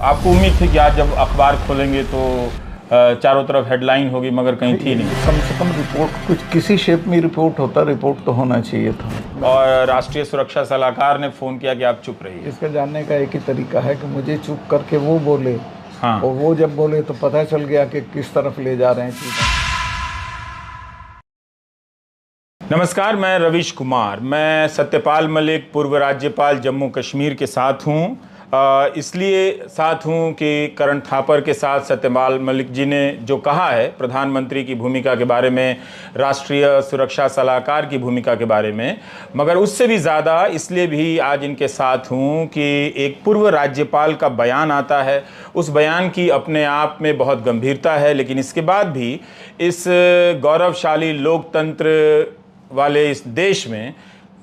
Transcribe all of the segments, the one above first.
आपको उम्मीद थी कि आज जब अखबार खोलेंगे तो चारों तरफ हेडलाइन होगी, मगर कहीं थी नहीं। कम से कम रिपोर्ट कुछ किसी शेप में रिपोर्ट होता, रिपोर्ट तो होना चाहिए था। और राष्ट्रीय सुरक्षा सलाहकार ने फ़ोन किया कि आप चुप रहिए। इसका जानने का एक ही तरीका है कि मुझे चुप करके वो बोले। हाँ। और वो जब बोले तो पता चल गया कि किस तरफ ले जा रहे हैं चीज़ें। नमस्कार, मैं रवीश कुमार। मैं सत्यपाल मलिक, पूर्व राज्यपाल जम्मू कश्मीर के साथ हूँ। इसलिए साथ हूँ कि करण थापर के साथ सत्यपाल मलिक जी ने जो कहा है प्रधानमंत्री की भूमिका के बारे में, राष्ट्रीय सुरक्षा सलाहकार की भूमिका के बारे में, मगर उससे भी ज़्यादा इसलिए भी आज इनके साथ हूँ कि एक पूर्व राज्यपाल का बयान आता है। उस बयान की अपने आप में बहुत गंभीरता है, लेकिन इसके बाद भी इस गौरवशाली लोकतंत्र वाले इस देश में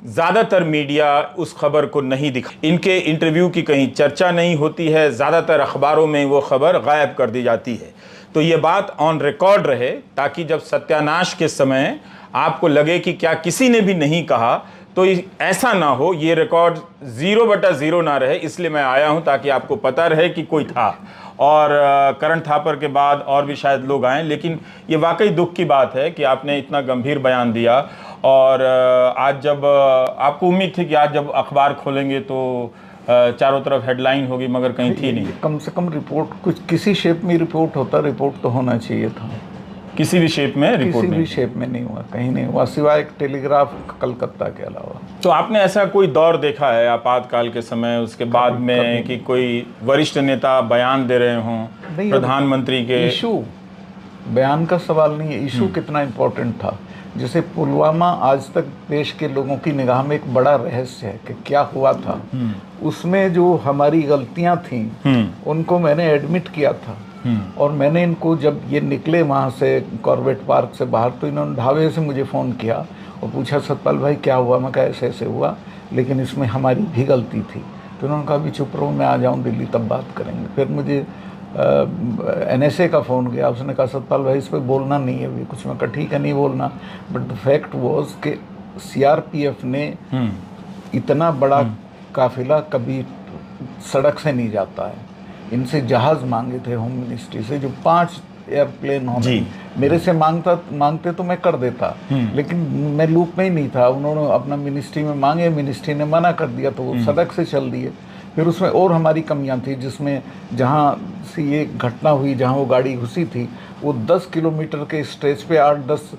ज़्यादातर मीडिया उस खबर को नहीं दिखा, इनके इंटरव्यू की कहीं चर्चा नहीं होती है, ज़्यादातर अखबारों में वो खबर गायब कर दी जाती है। तो ये बात ऑन रिकॉर्ड रहे, ताकि जब सत्यानाश के समय आपको लगे कि क्या किसी ने भी नहीं कहा, तो ऐसा ना हो, ये रिकॉर्ड 0/0 ना रहे। इसलिए मैं आया हूँ ताकि आपको पता रहे कि कोई था। और करण थापर के बाद और भी शायद लोग आएँ, लेकिन ये वाकई दुख की बात है कि आपने इतना गंभीर बयान दिया। और आज जब आपको उम्मीद थी कि आज जब अखबार खोलेंगे तो चारों तरफ हेडलाइन होगी, मगर कहीं थी नहीं। कम से कम रिपोर्ट कुछ किसी शेप में रिपोर्ट होता, रिपोर्ट तो होना चाहिए था। किसी भी शेप में रिपोर्ट किसी भी शेप में नहीं हुआ, कहीं नहीं हुआ, सिवाय एक टेलीग्राफ कलकत्ता के अलावा। तो आपने ऐसा कोई दौर देखा है आपातकाल के समय, उसके बाद में कि कोई वरिष्ठ नेता बयान दे रहे हों प्रधानमंत्री के? इशू बयान का सवाल नहीं है, इशू कितना इम्पोर्टेंट था। जैसे पुलवामा आज तक देश के लोगों की निगाह में एक बड़ा रहस्य है कि क्या हुआ था। उसमें जो हमारी गलतियां थीं उनको मैंने एडमिट किया था। और मैंने इनको, जब ये निकले वहाँ से कॉर्बेट पार्क से बाहर, तो इन्होंने ढाबे से मुझे फ़ोन किया और पूछा सतपाल भाई क्या हुआ। मैं कहा ऐसे ऐसे हुआ, लेकिन इसमें हमारी भी गलती थी। तो उन्होंने कहा अभी चुप रहो, मैं आ जाऊँ दिल्ली तब बात करेंगे। फिर मुझे NSA का फ़ोन गया, उसने कहा सतपाल भाई इस पर बोलना नहीं है अभी कुछ। मैं कहा ठीक है नहीं बोलना। बट द फैक्ट वॉज कि CRPF ने इतना बड़ा काफिला कभी सड़क से नहीं जाता है। इनसे जहाज़ मांगे थे होम मिनिस्ट्री से, जो 5 एयरप्लेन होने, मेरे से मांगते तो मैं कर देता, लेकिन मैं लूप में ही नहीं था। उन्होंने अपना मिनिस्ट्री में मांगे, मिनिस्ट्री ने मना कर दिया, तो वो सड़क से चल दिए। फिर उसमें और हमारी कमियां थी, जिसमें जहाँ से ये घटना हुई, जहाँ वो गाड़ी घुसी थी, वो 10 किलोमीटर के स्ट्रेच पे 8-10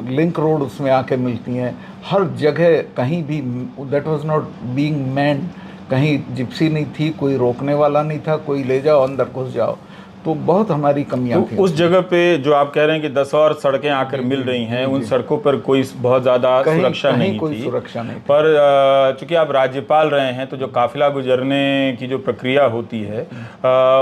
लिंक रोड उसमें आके मिलती हैं। हर जगह कहीं भी that was not being manned, कहीं जिप्सी नहीं थी, कोई रोकने वाला नहीं था, कोई ले जाओ अंदर घुस जाओ। तो बहुत हमारी कमियां थी। उस जगह पे जो आप कह रहे हैं कि 10 और सड़कें आकर मिल रही हैं, उन सड़कों पर कोई बहुत ज़्यादा सुरक्षा नहीं थी। सुरक्षा नहीं थी। पर चूंकि आप राज्यपाल रहे हैं, तो जो काफिला गुजरने की जो प्रक्रिया होती है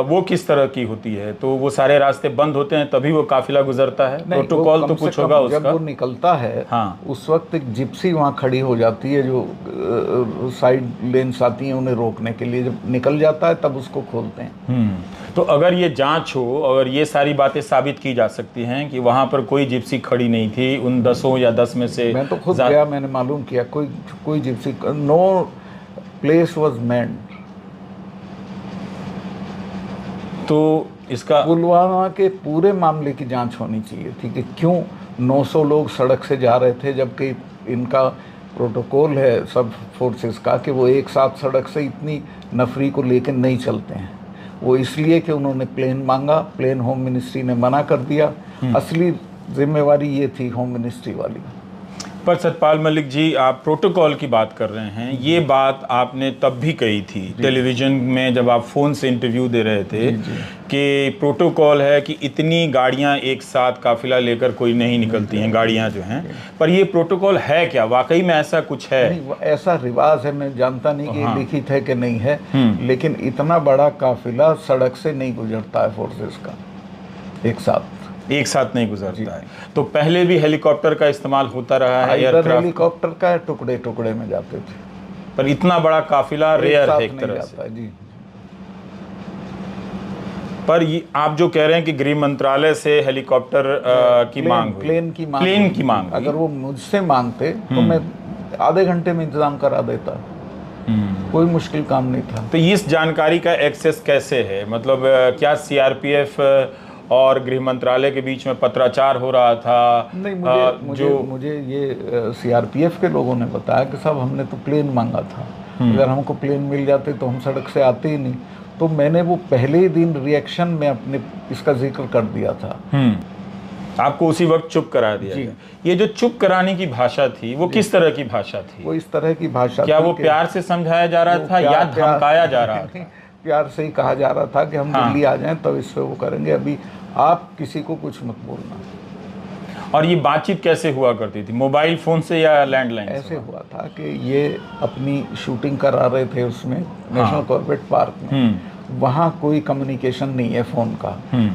वो किस तरह की होती है? तो वो सारे रास्ते बंद होते हैं तभी वो काफिला गुजरता है? प्रोटोकॉल तो कुछ होगा उसका? जब वो निकलता है, हाँ, उस वक्त एक जिप्सी वहाँ खड़ी हो जाती है, जो साइड लेन्स आती हैं उन्हें रोकने के लिए। जब निकल जाता है तब उसको खोलते हैं। तो अगर ये जांच हो, अगर ये सारी बातें साबित की जा सकती हैं कि वहाँ पर कोई जिप्सी खड़ी नहीं थी उन 10 या 10 में से, मैं तो खुद गया, मैंने मालूम किया कोई gypsy, no place was manned. तो इसका पुलवामा के पूरे मामले की जांच होनी चाहिए थी कि क्यों 900 लोग सड़क से जा रहे थे, जबकि इनका प्रोटोकॉल है सब फोर्सेस का कि वो एक साथ सड़क से इतनी नफरी को लेकर नहीं चलते हैं। वो इसलिए कि उन्होंने प्लेन मांगा, प्लेन होम मिनिस्ट्री ने मना कर दिया। असली जिम्मेवारी ये थी होम मिनिस्ट्री वाली। पर सतपाल मलिक जी, आप प्रोटोकॉल की बात कर रहे हैं, ये बात आपने तब भी कही थी टेलीविज़न में जब आप फ़ोन से इंटरव्यू दे रहे थे कि प्रोटोकॉल है कि इतनी गाड़ियां एक साथ काफिला लेकर कोई नहीं निकलती हैं, गाड़ियां जो हैं। पर ये प्रोटोकॉल है क्या? वाकई में ऐसा कुछ है? नहीं, ऐसा रिवाज है, मैं जानता नहीं कि लिखित है कि नहीं है, लेकिन इतना बड़ा काफिला सड़क से नहीं गुजरता है फोर्सेस का एक साथ नहीं गुजरता है। तो पहले भी हेलीकॉप्टर का इस्तेमाल होता रहा है, एयरक्राफ्ट, हेलीकॉप्टर का टुकड़े टुकड़े में जाते थे, पर इतना बड़ा काफिला रेयर है एक तरह से। जी। पर ये आप जो कह रहे हैं कि गृह मंत्रालय से हेलीकॉप्टर की मांग हुई, प्लेन की मांग, अगर वो मुझसे मांगते तो मैं आधे घंटे में इंतजाम करा देता। कोई मुश्किल काम नहीं था। तो इस जानकारी का एक्सेस कैसे है? मतलब क्या सीआरपीएफ और गृह मंत्रालय के बीच में पत्राचार हो रहा था? नहीं, मुझे ये सीआरपीएफ के लोगों ने बताया कि साहब हमने तो प्लेन मांगा था, अगर हमको प्लेन मिल जाते तो हम सड़क से आते ही नहीं। तो मैंने वो पहले ही दिन रिएक्शन में अपने इसका जिक्र कर दिया था। आपको उसी वक्त चुप करा दिया गया। ये जो चुप कराने की भाषा थी वो किस तरह की भाषा थी? वो इस तरह की भाषा क्या वो प्यार से समझाया जा रहा था या धमकाया जा रहा था? प्यार से ही कहा जा रहा था कि हम दिल्ली आ जाएं तब इस पे वो करेंगे, अभी आप किसी को कुछ मत बोलना। और ये बातचीत कैसे हुआ करती थी? मोबाइल फोन से या लैंडलाइन? ऐसे हुआ था कि ये अपनी शूटिंग करा रहे थे उसमें नेशनल कॉर्पोरेट पार्क में, वहाँ कोई कम्युनिकेशन नहीं है फ़ोन का।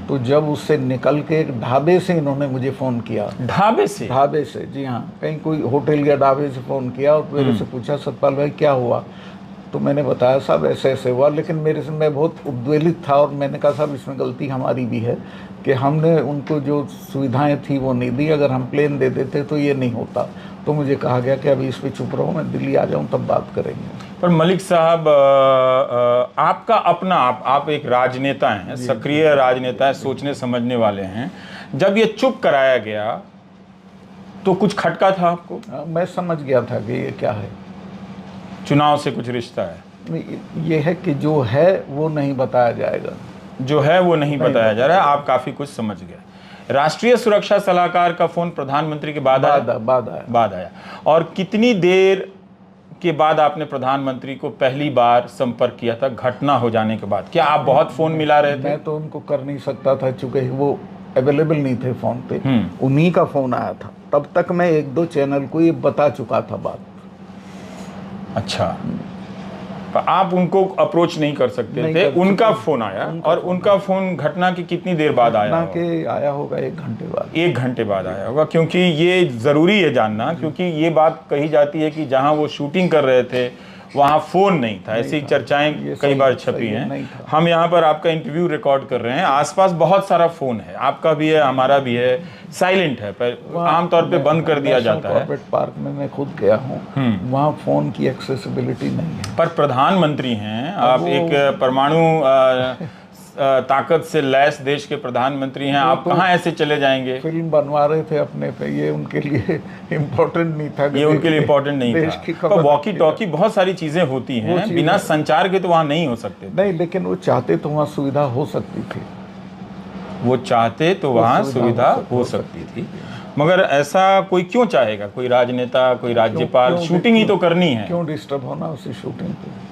तो जब उससे निकल के एक ढाबे से इन्होंने मुझे फ़ोन किया। ढाबे से? ढाबे से, जी हाँ, कहीं कोई होटल या ढाबे से फ़ोन किया और मेरे से पूछा सतपाल भाई क्या हुआ? तो मैंने बताया साहब ऐसे ऐसे हुआ, लेकिन मेरे से मैं बहुत उद्वेलित था और मैंने कहा साहब इसमें गलती हमारी भी है कि हमने उनको जो सुविधाएं थी वो नहीं दी, अगर हम प्लेन दे देते तो ये नहीं होता। तो मुझे कहा गया कि अभी इस पे चुप रहो, मैं दिल्ली आ जाऊं तब बात करेंगे। पर मलिक साहब, आपका अपना आप एक राजनेता हैं, सक्रिय राजनेता है, सोचने समझने वाले हैं। जब ये चुप कराया गया तो कुछ खटका था आपको? मैं समझ गया था कि ये क्या है, चुनाव से कुछ रिश्ता है। ये है कि जो है वो नहीं बताया जाएगा, जो है वो नहीं बताया जा रहा है। आप काफी कुछ समझ गए। राष्ट्रीय सुरक्षा सलाहकार का फोन प्रधानमंत्री के बाद आया। और कितनी देर के बाद आपने प्रधानमंत्री को पहली बार संपर्क किया था घटना हो जाने के बाद? क्या आप बहुत फोन मिला रहे थे? मैं तो उनको कर नहीं सकता था चूंकि वो अवेलेबल नहीं थे फोन पे। उन्हीं का फोन आया था, तब तक मैं 1-2 चैनल को ये बता चुका था बात। अच्छा, आप उनको अप्रोच नहीं कर सकते थे? उनका फोन आया और उनका फोन घटना की कितनी देर बाद आया? घटना के आया होगा 1 घंटे बाद। 1 घंटे बाद आया होगा, क्योंकि ये ज़रूरी है जानना, क्योंकि ये बात कही जाती है कि जहां वो शूटिंग कर रहे थे वहाँ फ़ोन नहीं था। ऐसी चर्चाएं कई बार छपी हैं। हम यहाँ पर आपका इंटरव्यू रिकॉर्ड कर रहे हैं, आसपास बहुत सारा फ़ोन है, आपका भी है, हमारा भी है, साइलेंट है, पर आमतौर पे बंद कर दिया जाता है। कॉर्पोरेट पार्क में मैं खुद गया हूँ, वहाँ फ़ोन की एक्सेसिबिलिटी नहीं है। पर प्रधानमंत्री हैं आप, एक परमाणु ताकत से लैस देश के प्रधानमंत्री हैं, आप कहाँ ऐसे चले जाएंगे? फिल्म बनवा रहे थे अपने पे, ये उनके लिए इम्पोर्टेंट नहीं था। ये उनके लिए इम्पोर्टेंट नहीं था। तो वॉकी टॉकी बहुत सारी चीजें होती हैं, बिना संचार के तो वहाँ नहीं हो सकते। नहीं, लेकिन वो चाहते तो वहाँ सुविधा हो सकती थी। वो चाहते तो वहाँ सुविधा हो सकती थी, मगर ऐसा कोई क्यों चाहेगा? कोई राजनेता, कोई राज्यपाल, शूटिंग ही तो करनी है। क्यों डिस्टर्ब होना उसी शूटिंग पे?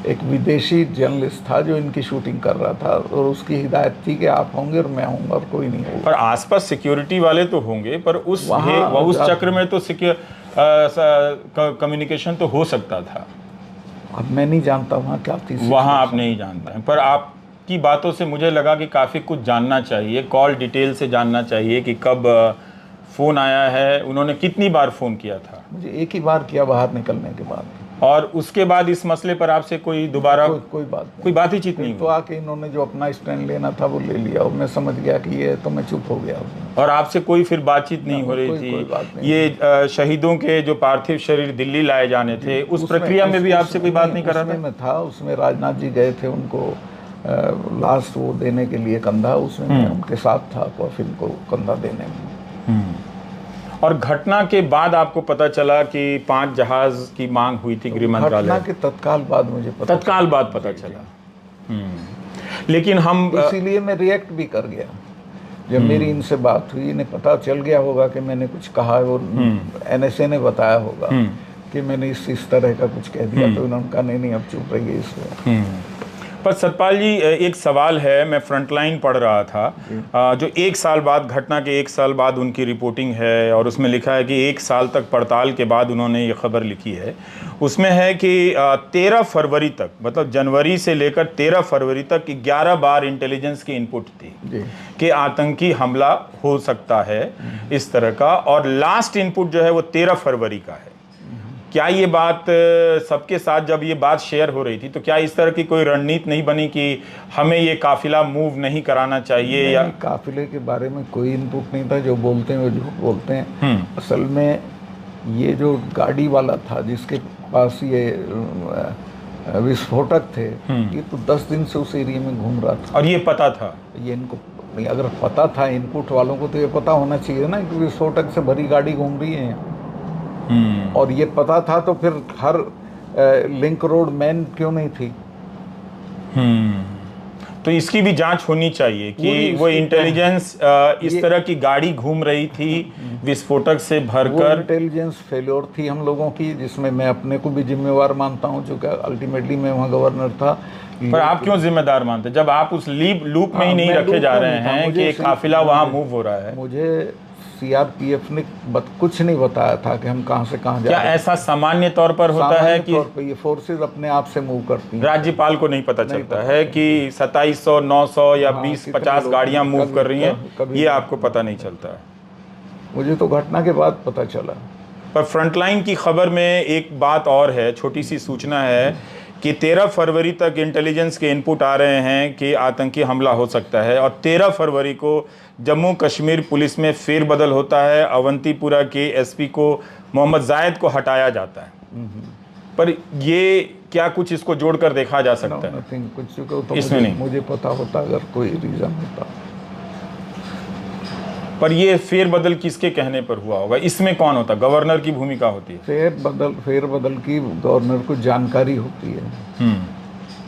एक विदेशी जर्नलिस्ट था जो इनकी शूटिंग कर रहा था और उसकी हिदायत थी कि आप होंगे और मैं होऊंगा और कोई नहीं होगा। पर आसपास सिक्योरिटी वाले तो होंगे, पर उस चक्र में तो कम्युनिकेशन तो हो सकता था। अब मैं नहीं जानता वहाँ क्या थी, वहाँ आप नहीं जानते हैं, पर आपकी बातों से मुझे लगा कि काफ़ी कुछ जानना चाहिए, कॉल डिटेल से जानना चाहिए कि कब फ़ोन आया है, उन्होंने कितनी बार फ़ोन किया था? मुझे 1 ही बार किया बाहर निकलने के बाद। और उसके बाद इस मसले पर आपसे कोई दोबारा कोई बातचीत नहीं? तो आके इन्होंने जो अपना स्टैंड लेना था वो ले लिया और मैं समझ गया कि ये, तो मैं चुप हो गया। और आपसे कोई फिर बातचीत नहीं हो रही थी? ये शहीदों के जो पार्थिव शरीर दिल्ली लाए जाने थे, उस प्रक्रिया में भी आपसे कोई बात नहीं कर रहा था? उसमें राजनाथ जी गए थे उनको लास्ट वो देने के लिए कंधा, उसमें मैं उनके साथ था कॉफिन को कंधा देने में। और घटना के बाद आपको पता चला कि 5 जहाज की मांग हुई थी गृह मंत्रालय? घटना के तत्काल बाद मुझे पता चला। लेकिन हम इसीलिए मैं रिएक्ट भी कर गया जब मेरी इनसे बात हुई। इन्हें पता चल गया होगा कि मैंने कुछ कहा, वो NSA ने बताया होगा कि मैंने इस तरह का कुछ कह दिया, तो उन्होंने कहा नहीं अब चुप रहिए इस पर। पर सतपाल जी, एक सवाल है, मैं फ्रंटलाइन पढ़ रहा था, जो 1 साल बाद, घटना के 1 साल बाद उनकी रिपोर्टिंग है, और उसमें लिखा है कि 1 साल तक पड़ताल के बाद उन्होंने ये खबर लिखी है। उसमें है कि 13 फरवरी तक, मतलब जनवरी से लेकर 13 फरवरी तक 11 बार इंटेलिजेंस की इनपुट थी कि आतंकी हमला हो सकता है इस तरह का, और लास्ट इनपुट जो है वो 13 फरवरी का है। क्या ये बात सबके साथ जब ये बात शेयर हो रही थी तो क्या इस तरह की कोई रणनीति नहीं बनी कि हमें ये काफिला मूव नहीं कराना चाहिए? या काफिले के बारे में कोई इनपुट नहीं था, जो बोलते हैं वो झूठ बोलते हैं। असल में ये जो गाड़ी वाला था जिसके पास ये विस्फोटक थे, ये तो 10 दिन से उस एरिया में घूम रहा था। और ये पता था? ये इनको नहीं, अगर पता था इनपुट वालों को तो ये पता होना चाहिए ना कि विस्फोटक से भरी गाड़ी घूम रही है यहाँ। और ये पता था तो फिर हर लिंक रोड मैन क्यों नहीं थी? तो इसकी भी जांच होनी चाहिए कि वो इंटेलिजेंस इस तरह की गाड़ी घूम रही थी विस्फोटक से भरकर। इंटेलिजेंस फेल्योर थी हम लोगों की, जिसमें मैं अपने को भी जिम्मेवार मानता हूं, जो कि अल्टीमेटली मैं वहाँ गवर्नर था। पर आप क्यों जिम्मेदार मानते जब आप उस लूप में ही नहीं रखे जा रहे हैं कि काफिला वहाँ मूव हो रहा है? मुझे सीआरपीएफ ने कुछ नहीं बताया था कि हम कहां से कहां जा रहे हैं। क्या ऐसा सामान्य तौर पर होता है कि ये फोर्सेस अपने आप से मूव करती हैं? राज्यपाल को नहीं पता चलता है कि 2700, 900 या 20-50 गाड़ियां मूव कर रही हैं? ये आपको पता नहीं चलता है? मुझे तो घटना के बाद पता चला। पर फ्रंटलाइन की खबर में एक बात और है, छोटी सी सूचना है कि 13 फरवरी तक इंटेलिजेंस के इनपुट आ रहे हैं कि आतंकी हमला हो सकता है, और 13 फरवरी को जम्मू कश्मीर पुलिस में फेरबदल होता है। अवंतीपुरा के एसपी को मोहम्मद जायद को हटाया जाता है। पर ये क्या कुछ इसको जोड़कर देखा जा सकता है? कुछ तो इसमें नहीं मुझे पता होता अगर कोई रीजन होता। पर ये फेरबदल किसके कहने पर हुआ होगा? इसमें कौन होता? गवर्नर की भूमिका होती है? फेरबदल की गवर्नर को जानकारी होती है।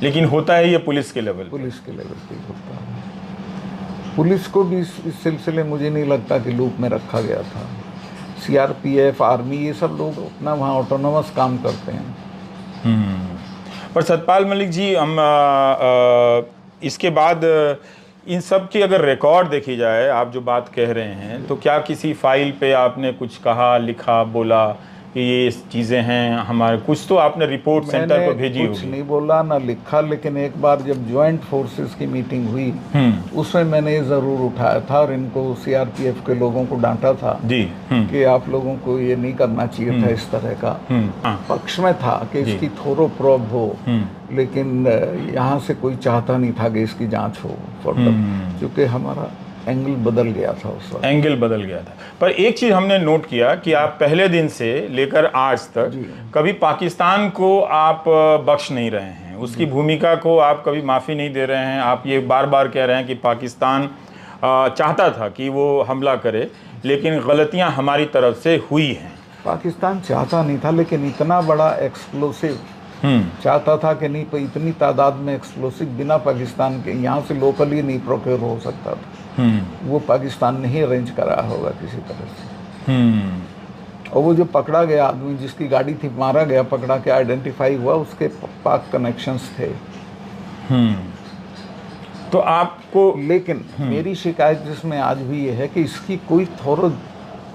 लेकिन होता है ये पुलिस के लेवल पे होता है। पुलिस को भी इस सिलसिले मुझे नहीं लगता कि लूप में रखा गया था। सीआरपीएफ, आर्मी, ये सब लोग अपना वहाँ ऑटोनोमस काम करते हैं। पर सतपाल मलिक जी, हम इसके बाद इन सब की अगर रिकॉर्ड देखी जाए, आप जो बात कह रहे हैं, तो क्या किसी फाइल पे आपने कुछ कहा, लिखा, बोला कि ये चीज़ें हैं हमारे? कुछ तो आपने रिपोर्ट सेंटर पर भेजी होगी। कुछ नहीं बोला ना लिखा, लेकिन एक बार जब ज्वाइंट फोर्सेस की मीटिंग हुई उसमें मैंने ये ज़रूर उठाया था और इनको सीआरपीएफ के लोगों को डांटा था जी कि आप लोगों को ये नहीं करना चाहिए था इस तरह का। पक्ष में था कि इसकी थोरो प्रोब हो, लेकिन यहाँ से कोई चाहता नहीं था कि इसकी जाँच हो फर्दर, क्योंकि हमारा एंगल बदल गया था। उस वक्त एंगल बदल गया था। पर एक चीज़ हमने नोट किया कि आप पहले दिन से लेकर आज तक कभी पाकिस्तान को आप बख्श नहीं रहे हैं, उसकी भूमिका को आप कभी माफ़ी नहीं दे रहे हैं। आप ये बार बार कह रहे हैं कि पाकिस्तान चाहता था कि वो हमला करे, लेकिन गलतियां हमारी तरफ से हुई हैं। पाकिस्तान चाहता नहीं था, लेकिन इतना बड़ा एक्सप्लोसिव चाहता था कि नहीं, इतनी तादाद में एक्सप्लोसिव बिना पाकिस्तान के यहाँ से लोकली नहीं प्रोक्योर हो सकता था। वो पाकिस्तान ने ही अरेंज कराया होगा किसी तरह से। और वो जो पकड़ा गया आदमी, जिसकी गाड़ी थी, मारा गया, पकड़ा के आइडेंटिफाई हुआ, उसके पाक कनेक्शंस थे। तो आपको, लेकिन मेरी शिकायत जिसमें आज भी ये है कि इसकी कोई थोरो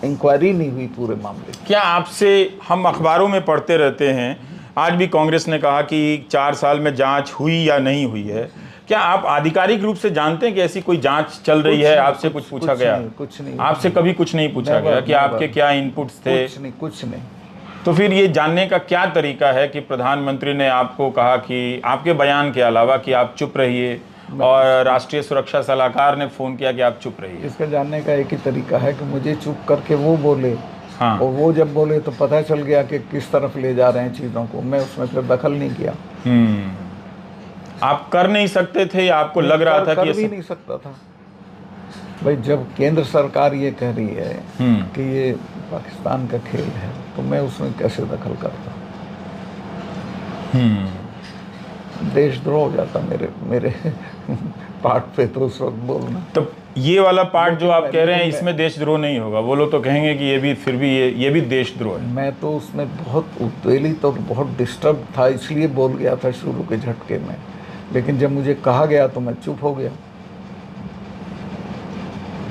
इंक्वायरी नहीं हुई पूरे मामले की। क्या आपसे, हम अखबारों में पढ़ते रहते हैं, आज भी कांग्रेस ने कहा कि 4 साल में जांच हुई या नहीं हुई है, क्या आप आधिकारिक रूप से जानते हैं कि ऐसी कोई जांच चल रही है? आपसे कुछ पूछा गया? कुछ नहीं। आपसे कभी कुछ नहीं पूछा गया कि आपके क्या इनपुट्स थे? कुछ नहीं। तो फिर ये जानने का क्या तरीका है कि प्रधानमंत्री ने आपको कहा कि आपके बयान के अलावा कि आप चुप रहिए, और राष्ट्रीय सुरक्षा सलाहकार ने फोन किया कि आप चुप रहिए? इसका जानने का एक ही तरीका है कि मुझे चुप करके वो बोले। हाँ। और वो जब बोले तो पता चल गया कि किस तरफ ले जा रहे हैं चीज़ों को। मैं उसमें फिर दखल नहीं किया। आप कर नहीं सकते थे या आपको लग रहा था कि कर भी नहीं सकता था? भाई, जब केंद्र सरकार ये कह रही है कि ये पाकिस्तान का खेल है, तो मैं उसमें कैसे दखल करता? देशद्रोह हो जाता मेरे पार्ट पे तो उस वक्त बोलना। तो ये वाला पार्ट जो आप कह रहे हैं, इसमें देशद्रोह नहीं होगा? वो लोग तो कहेंगे कि ये भी, फिर भी ये भी देशद्रोह है। मैं तो उसमें बहुत उत्तेजित और बहुत डिस्टर्ब था, इसलिए बोल गया था शुरू के झटके में, लेकिन जब मुझे कहा गया तो मैं चुप हो गया।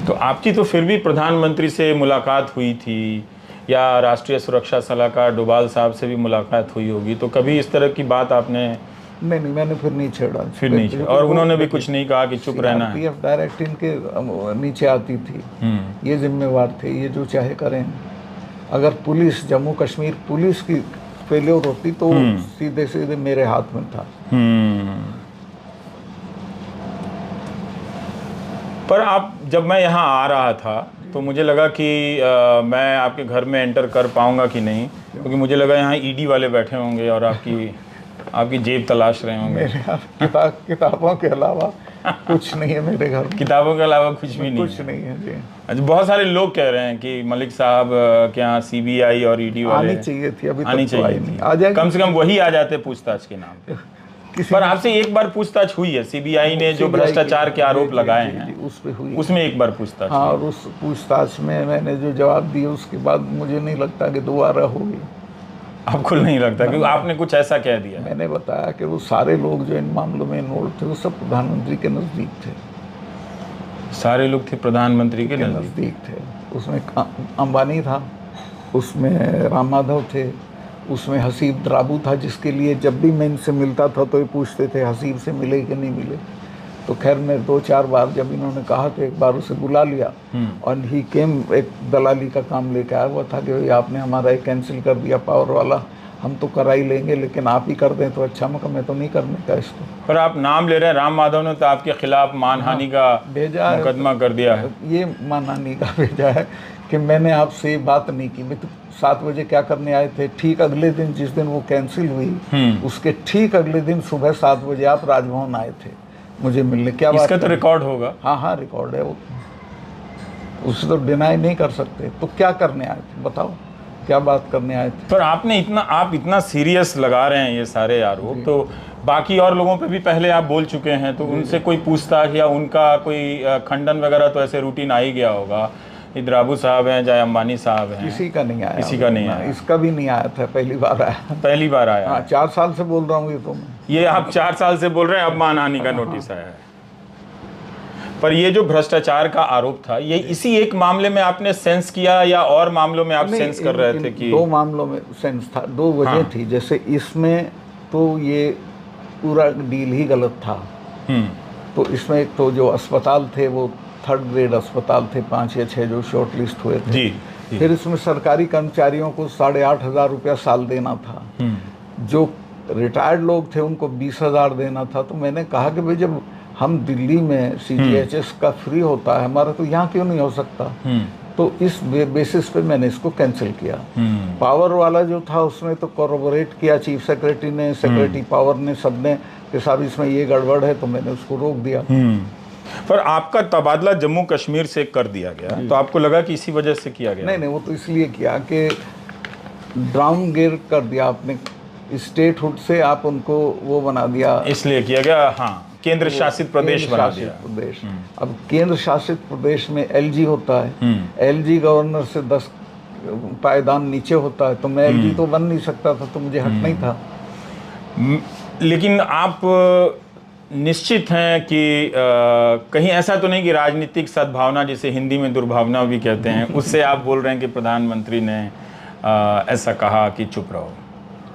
तो आपकी तो फिर भी प्रधानमंत्री से मुलाकात हुई थी, या राष्ट्रीय सुरक्षा सलाहकार डोभाल साहब से भी मुलाकात हुई होगी, तो कभी इस तरह की बात आपने? नहीं, मैंने फिर नहीं छेड़ा। फिर नहीं छेड़ा, और उन्होंने भी कुछ नहीं कहा कि चुप रहना है? सीआरपीएफ डायरेक्ट इनके नीचे आती थी, ये जिम्मेवार थे, ये जो चाहे करें। अगर पुलिस, जम्मू कश्मीर पुलिस की फेलियर होती तो सीधे सीधे मेरे हाथ में था। पर आप जब मैं यहाँ आ रहा था तो मुझे लगा कि मैं आपके घर में एंटर कर पाऊंगा कि नहीं, क्योंकि मुझे लगा यहाँ ईडी वाले बैठे होंगे और आपकी जेब तलाश रहे होंगे। मेरे यहाँ किताबों के अलावा कुछ नहीं है मेरे घर में। किताबों के अलावा कुछ भी नहीं? कुछ नहीं है जी। अच्छा, बहुत सारे लोग कह रहे हैं कि मलिक साहब के यहाँ सीबीआई और ईडी वाले आनी चाहिए थी, अभी आनी तक तो आई चाहिए नहीं। थी। आ जाएगी, कम से कम वही आ जाते पूछताछ के नाम पे। पर आपसे एक बार पूछताछ हुई है, सीबीआई ने जो भ्रष्टाचार के आरोप लगाए हैं उस पे हुई, उसमें एक बार पूछताछ। हाँ, और उस पूछताछ में मैंने जो जवाब दिए उसके बाद मुझे नहीं लगता कि दोबारा होगी। आपको नहीं लगता? क्योंकि आपने कुछ ऐसा कह दिया। मैंने बताया कि वो सारे लोग जो इन मामलों में इन्वॉल्व थे वो सब प्रधानमंत्री के नज़दीक थे। सारे लोग थे प्रधानमंत्री के नज़दीक थे। उसमें अंबानी था, उसमें राम माधव थे, उसमें हसीब द्राबू था, जिसके लिए जब भी मैं इनसे मिलता था तो ये पूछते थे हसीब से मिले कि नहीं मिले। तो खैर मैं 2-4 बार जब इन्होंने कहा तो एक बार उसे बुला लिया और ही केम एक दलाली का काम लेके आया हुआ था कि भाई आपने हमारा एक कैंसिल कर दिया पावर वाला, हम तो करा ही लेंगे लेकिन आप ही कर दें तो अच्छा, मैं तो नहीं करने का इसको। पर आप नाम ले रहे हैं, राम माधव ने तो आपके खिलाफ मानहानि का भेजा है, मुकदमा कर दिया है। ये मानहानि का भेजा है कि मैंने आपसे बात नहीं की। मैं तो 7 बजे क्या करने आए थे, ठीक अगले दिन जिस दिन वो कैंसिल हुई उसके ठीक अगले दिन सुबह 7 बजे आप राजभवन आए थे मुझे मिलने। क्या इसका तो रिकॉर्ड होगा? हाँ, रिकॉर्ड है वो, उसे तो डिनाई नहीं कर सकते। तो क्या करने आए थे बताओ, क्या बात करने आए थे? पर आप इतना सीरियस लगा रहे हैं ये सारे आरोप, तो बाकी और लोगों पे भी पहले आप बोल चुके हैं, तो उनसे कोई पूछताछ या उनका कोई खंडन वगैरह तो ऐसे रूटीन आ ही गया होगा। द्राबू साहब हैं चाहे अंबानी साहब हैं, किसी का नहीं आया। किसी का नहीं आया। इसका भी नहीं आया था, पहली बार आया। पहली बार आया? हाँ, 4 साल से बोल रहा हूँ ये तो मैं। ये आप 4 साल से बोल रहे हैं, अब मानहानि का नोटिस आया है। पर ये जो भ्रष्टाचार का आरोप था, ये इसी एक मामले में आपने सेंस किया या और मामलों में आप सेंस कर रहे थे कि? 2 मामलों में सेंस था, 2 वजह थी। जैसे इसमें तो ये पूरा डील ही गलत था। तो इसमें एक तो जो अस्पताल थे वो 3rd ग्रेड अस्पताल थे, 5 या 6 जो शॉर्ट लिस्ट हुए थे। जी। फिर इसमें सरकारी कर्मचारियों को 8,500 रुपया साल देना था, जो रिटायर्ड लोग थे उनको 20,000 देना था। तो मैंने कहा कि भाई जब हम दिल्ली में CGHS का फ्री होता है हमारा, तो यहाँ क्यों नहीं हो सकता? तो इस बेसिस पे मैंने इसको कैंसिल किया। पावर वाला जो था उसमें तो कोरोबोरेट किया चीफ सेक्रेटरी ने, सेक्रेटरी पावर ने, सबने कि साहब इसमें ये गड़बड़ है, तो मैंने उसको रोक दिया। पर आपका तबादला जम्मू कश्मीर से कर दिया गया, तो आपको लगा कि इसी वजह से किया गया? नहीं, वो तो इसलिए किया कि डाउन गियर कर दिया आपने, स्टेटहुड से आप उनको वो बना दिया, इसलिए किया गया। हाँ, केंद्र शासित प्रदेश बना दिया। अब केंद्र शासित प्रदेश में LG होता है, LG गवर्नर से 10 पायदान नीचे होता है, तो मैं LG तो बन नहीं सकता था, तो मुझे हटना ही था। लेकिन आप निश्चित हैं कि कहीं ऐसा तो नहीं कि राजनीतिक सद्भावना, जिसे हिंदी में दुर्भावना भी कहते हैं, उससे आप बोल रहे हैं कि प्रधानमंत्री ने ऐसा कहा कि चुप रहो?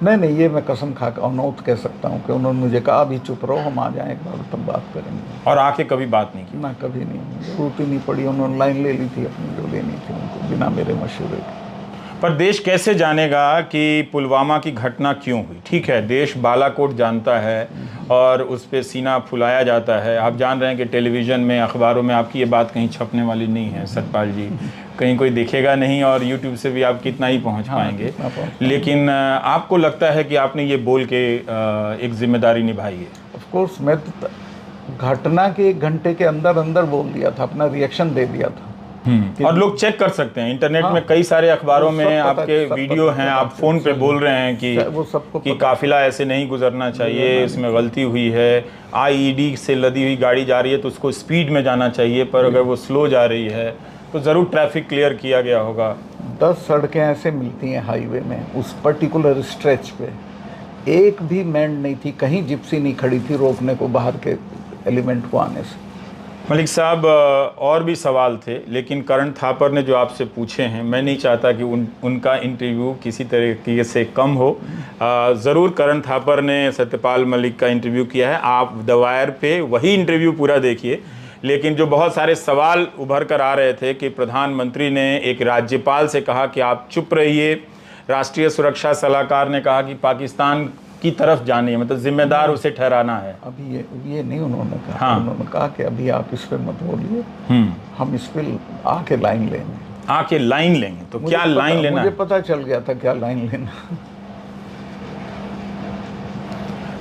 नहीं, ये मैं कसम खा के अनौत कह सकता हूँ कि उन्होंने मुझे कहा अभी चुप रहो, हम आ जाएं एक बार तब बात करेंगे। और आके कभी बात नहीं की? ना, कभी नहीं, जरूरत ही नहीं पड़ी। उन्होंने लाइन ले ली थी अपनी जो लेनी थी उनको, बिना मेरे मशवरे के। पर देश कैसे जानेगा कि पुलवामा की घटना क्यों हुई? ठीक है, देश बालाकोट जानता है और उस पर सीना फुलाया जाता है। आप जान रहे हैं कि टेलीविज़न में, अखबारों में आपकी ये बात कहीं छपने वाली नहीं है सतपाल जी, कहीं कोई देखेगा नहीं, और YouTube से भी आप कितना ही पहुंच पाएंगे। लेकिन आपको लगता है कि आपने ये बोल के एक जिम्मेदारी निभाई है? ऑफ कोर्स, मैं तो घटना के 1 घंटे के अंदर अंदर बोल दिया था, अपना रिएक्शन दे दिया था। और लोग चेक कर सकते हैं इंटरनेट में, कई सारे अखबारों में आपके वीडियो हैं, आप फ़ोन पे बोल रहे हैं कि काफिला ऐसे नहीं गुजरना चाहिए, इसमें गलती हुई है, IED से लदी हुई गाड़ी जा रही है तो उसको स्पीड में जाना चाहिए, पर अगर वो स्लो जा रही है तो ज़रूर ट्रैफिक क्लियर किया गया होगा। 10 सड़कें ऐसे मिलती हैं हाईवे में, उस पर्टिकुलर स्ट्रेच पे एक भी मैंड नहीं थी, कहीं जिप्सी नहीं खड़ी थी रोकने को बाहर के एलिमेंट को आने से। मलिक साहब, और भी सवाल थे, लेकिन करण थापर ने जो आपसे पूछे हैं, मैं नहीं चाहता कि उनका इंटरव्यू किसी तरीके से कम हो। ज़रूर करण थापर ने सत्यपाल मलिक का इंटरव्यू किया है, आप द वायर पे वही इंटरव्यू पूरा देखिए। लेकिन जो बहुत सारे सवाल उभर कर आ रहे थे कि प्रधानमंत्री ने एक राज्यपाल से कहा कि आप चुप रहिए, राष्ट्रीय सुरक्षा सलाहकार ने कहा कि पाकिस्तान की तरफ जानी है, मतलब जिम्मेदार उसे ठहराना है। अभी ये नहीं उन्होंने कहा। हाँ। उन्होंने कहा कि अभी आप इस पे मत बोलिए, हम इस पे आके लाइन लेंगे। आके लाइन लेंगे, तो क्या लाइन लेना मुझे है? पता चल गया था क्या लाइन लेना।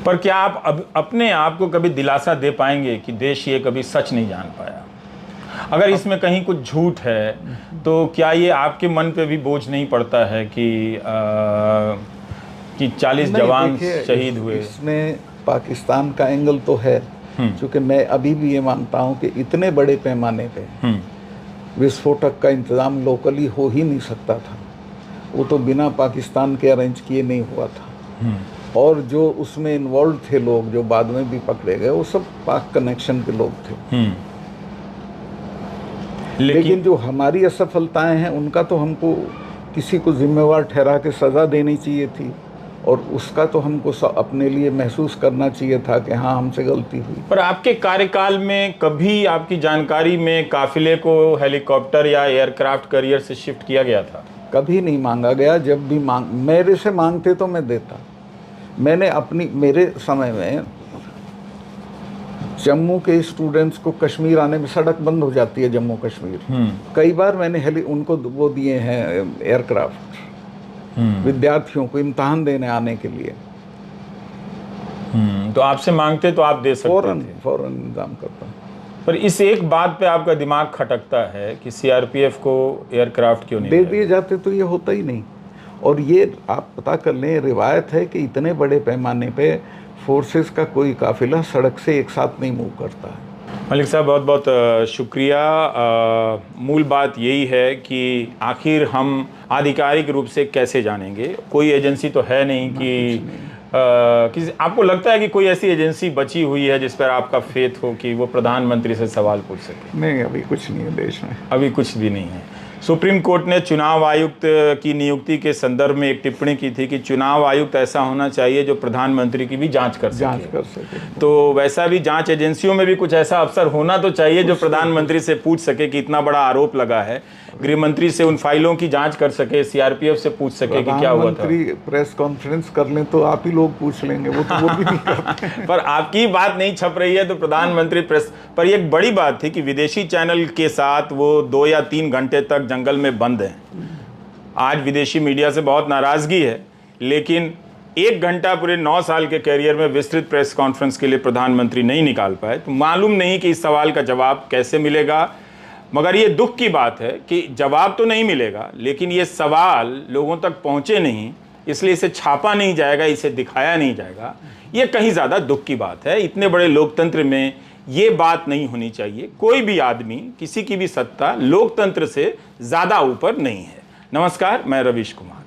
पर क्या आप अब अपने आप को कभी दिलासा दे पाएंगे कि देश ये कभी सच नहीं जान पाया? अगर इसमें कहीं कुछ झूठ है तो क्या ये आपके मन पे भी बोझ नहीं पड़ता है कि 40 जवान शहीद हुए? इसमें पाकिस्तान का एंगल तो है, क्योंकि मैं अभी भी ये मानता हूँ कि इतने बड़े पैमाने पे विस्फोटक का इंतज़ाम लोकली हो ही नहीं सकता था। वो तो बिना पाकिस्तान के अरेंज किए नहीं हुआ था। और जो उसमें इन्वॉल्व थे लोग जो बाद में भी पकड़े गए, वो सब पाक कनेक्शन के लोग थे। लेकिन जो हमारी असफलताएं हैं उनका तो हमको किसी को जिम्मेवार ठहरा के सज़ा देनी चाहिए थी, और उसका तो हमको अपने लिए महसूस करना चाहिए था कि हाँ, हमसे गलती हुई। पर आपके कार्यकाल में कभी आपकी जानकारी में काफिले को हेलीकॉप्टर या एयरक्राफ्ट कैरियर से शिफ्ट किया गया था? कभी नहीं मांगा गया। जब भी मेरे से मांगते तो मैं देता। मैंने मेरे समय में जम्मू के स्टूडेंट्स को कश्मीर आने में सड़क बंद हो जाती है, जम्मू कश्मीर। कई बार मैंने उनको वो दिए हैं एयरक्राफ्ट, विद्यार्थियों को इम्तहान देने आने के लिए। तो आपसे मांगते तो आप दे सकते थे? फौरन इंतजाम करता। पर इस एक बात पे आपका दिमाग खटकता है कि सीआरपीएफ को एयरक्राफ्ट क्यों नहीं दे दिए जाते तो ये होता ही नहीं। और ये आप पता कर लें, रिवायत है कि इतने बड़े पैमाने पे फोर्सेस का कोई काफिला सड़क से एक साथ नहीं मूव करता है। मलिक साहब, बहुत बहुत शुक्रिया। मूल बात यही है कि आखिर हम आधिकारिक रूप से कैसे जानेंगे? कोई एजेंसी तो है नहीं कि आपको लगता है कि कोई ऐसी एजेंसी बची हुई है जिस पर आपका फेथ हो कि वो प्रधानमंत्री से सवाल पूछ सके? नहीं, अभी कुछ नहीं है देश में। अभी कुछ भी नहीं है। सुप्रीम कोर्ट ने चुनाव आयुक्त की नियुक्ति के संदर्भ में एक टिप्पणी की थी कि चुनाव आयुक्त ऐसा होना चाहिए जो प्रधानमंत्री की भी जांच कर सके। तो वैसा भी जांच एजेंसियों में भी कुछ ऐसा अफसर होना तो चाहिए जो प्रधानमंत्री से पूछ सके कि इतना बड़ा आरोप लगा है, गृह मंत्री से उन फाइलों की जांच कर सके, सीआरपीएफ से पूछ सके कि क्या हुआ था। प्रेस कॉन्फ्रेंस कर लें तो आप ही लोग पूछ लेंगे, वो भी नहीं करते। पर आपकी बात नहीं छप रही है तो प्रधानमंत्री प्रेस पर एक बड़ी बात थी कि विदेशी चैनल के साथ वो 2 या 3 घंटे तक जंगल में बंद हैं। आज विदेशी मीडिया से बहुत नाराजगी है, लेकिन 1 घंटा पूरे 9 साल के कैरियर में विस्तृत प्रेस कॉन्फ्रेंस के लिए प्रधानमंत्री नहीं निकाल पाए। तो मालूम नहीं कि इस सवाल का जवाब कैसे मिलेगा, मगर ये दुख की बात है कि जवाब तो नहीं मिलेगा, लेकिन ये सवाल लोगों तक पहुंचे नहीं, इसलिए इसे छापा नहीं जाएगा, इसे दिखाया नहीं जाएगा। ये कहीं ज़्यादा दुख की बात है। इतने बड़े लोकतंत्र में ये बात नहीं होनी चाहिए। कोई भी आदमी, किसी की भी सत्ता लोकतंत्र से ज़्यादा ऊपर नहीं है। नमस्कार, मैं रवीश कुमार।